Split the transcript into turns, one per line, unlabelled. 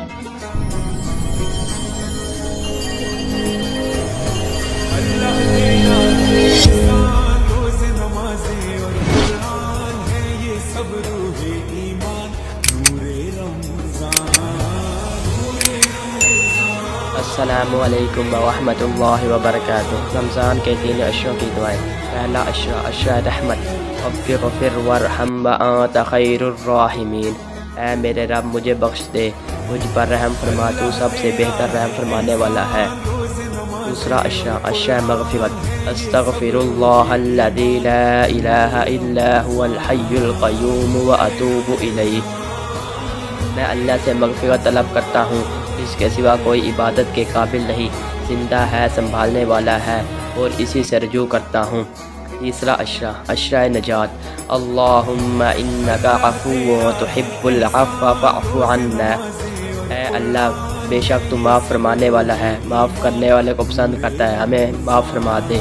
السلام علیکم ورحمۃ اللہ وبرکاتہ۔ رمضان کے 3 عشروں کی دعائیں۔ پہلا عشرہ، عشرہ رحمت۔ رب اغفر وارحم وانت خیر الراحمین۔ اے میرے رب مجھے بخش دے، مجھ پر رحم فرما، تو سب سے بہتر رحم فرمانے والا ہے۔ دوسرا عشرہ، عشرہ مغفرت۔ استغفر اللہ الذی لا الہ الا هو الحی القیوم واتوب الیہ۔ میں اللہ سے مغفرت طلب کرتا ہوں، اس کے سوا کوئی عبادت کے قابل نہیں، زندہ ہے، سنبھالنے والا ہے، اور اسی سے رجوع کرتا ہوں۔ تیسرا عشرہ، عشرہ نجات۔ اللہم انک عفو تحب العفو فاعف عنا۔ اے اللہ بے شک تو معاف فرمانے والا ہے، معاف کرنے والے کو پسند کرتا ہے، ہمیں معاف فرما دے۔